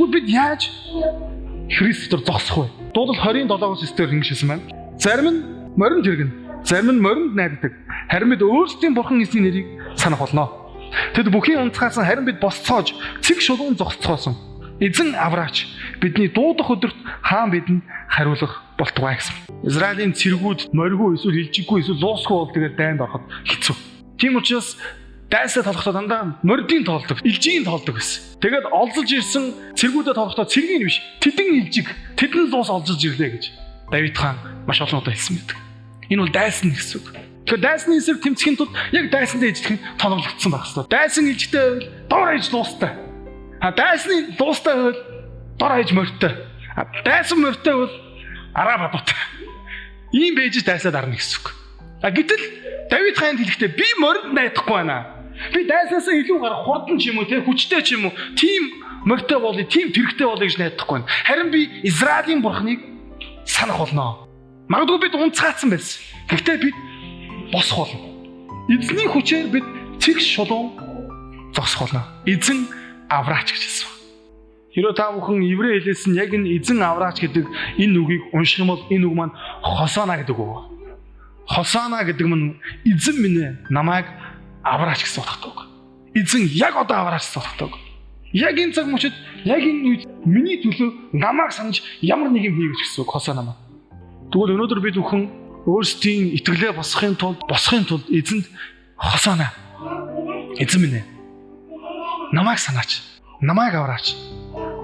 Тэгвэл бид яаж Христ дотор зогсох вэ? Дуулал 27-оос 9-дэр ингэж хэлсэн байна. Зарим нь моринд хэрэгнэ, зарим нь моринд найддаг. Харин бид өөрсдийн бурхан эзний нэрийг санах болно. Тэд бүхийн унцгаасан харин бид босцоож цэг шулуун зогсцоосон. Эзэн Авраач бидний дуудах өдөрт хаан бидэнд хариулах болтугай гэсэн. Израилийн цэргүүд моргүй эсвэл илжиггүй эсвэл луусгүй бол тэгээд дайнд ороход хэцүү. Тийм учраас дайсаа толгохдоо дандаа мордийн тоолдог, илжигийн тоолдог гэсэн. Тэгээд олзож ирсэн цэргүүдэд тоолохдоо цэргийн биш, тэдэн илжиг, тэдэн луус олзож ирлээ гэж Давид хаан маш олон удаа хэлсэн байдаг. Энэ бол дайсан гэсэн үг. Тэгэхээр дайсны эсрэг тэмцэхийн тулд яг дайсандаа ижлэх нь тоноглогдсон байх хэрэгтэй. Дайсан илжигтэй байвал дор хаяж луустай. Дайсны луустай байвал дор хаяж морьтой. Дайсан морьтой бол араа бадуутай. Ийм байж дайсаад арна гэсэн үг. Гэтэл Давид хаанд хэлэхдээ би моринд найдахгүй байна. Би дайснаас илүү гарах хурдан ч юм уу, хүчтэй ч юм уу, тийм морьтой болъё, тийм тэрэгтэй болъё гэж найдахгүй байна. Харин би Израилийн бурхныг санах болно. Магадгүй бид унцгаацсан байсан. Гэхдээ бид босох болно. Эзний хүчээр бид цэг шулуун зогсох болно. Эзэн Авраач гэж хэлсэн. Хэрэв та бүхэн еврей хэлээс нь яг энэ эзэн Авраач гэдэг энэ үгийг унших юм бол энэ үг маань Хосана гэдэг үг. Хосана гэдэг нь эзэн минь ээ, намайг Авраач гэсэн утгатай. Эзэн яг одоо Авраач гэсэн утгатай. Яг энэ цаг мөчид яг энэ үед миний төлөө намайг санаж ямар нэг юм хийгэж гэсэн үг Хосана маань. Тэгвэл өнөөдөр бид бүхэн өөрсдийн итгэлээ босхын тулд эзэнд Хосана, эзэн минь ээ, намайг санаач, намайг авраач,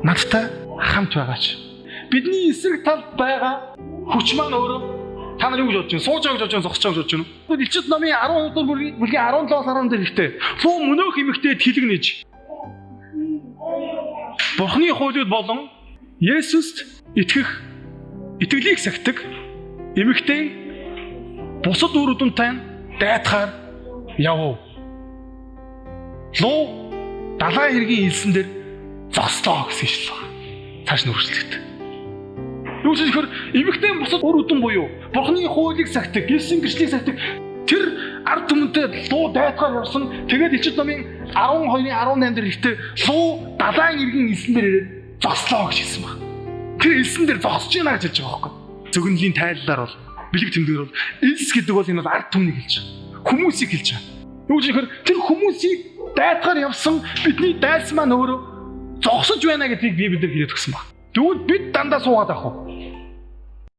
надтай хамт байгаач. Бидний эсрэг талд байгаа хүч маань өөрөө та нар юу гэж бодож байна? Сууж байгаа гэж бодож байна, зогсож байгаа гэж бодож байна. Тэгвэл Илчит номын 12 дугаар бүлгийн 17-аас 10 дээр ихтэй. Луу мөнөөх эмэгтэйд хилэгнэж. Бурхны хуулиуд болон Есүст итгэх итгэлийг сахидаг эмэгтэй бусад үр дүнтэй дайтахаар явв. Луу далайн хэргийн илсэн дээр зогслоо гэсэн шил байна. Цааш нь үргэлжлэхдээ. Юу ч ихэр эмэгтэй бусад үр дүн буюу Бурхны хуулийг сахидаг, Есүсийн гэрчлэлийг сахидаг тэр ард түмэнтэй луу дайтахаар явсан. Тэгээд Илчит номын 12-ын 18 дээр ихтэй луу далайн хэргийн илсэн дээр ирээд зогслоо гэж хэлсэн байна. Тэр илсэн дээр зогсож байна гэж хэлж байгаа байхгүй. Зөгнөлийн тайллаар бол бэлэг тэмдгээр бол илс гэдэг бол энэ бол ард түмнийг хэлж байгаа. Хүмүүсийг хэлж байгаа. Юу ч ихэр тэр хүмүүсийг дайтахаар явсан бидний дайсан маань өөрөө зогсож байна гэдгийг Библиэлд хэлээд өгсөн байна. Тэгвэл бид дандаа суугаад авах уу?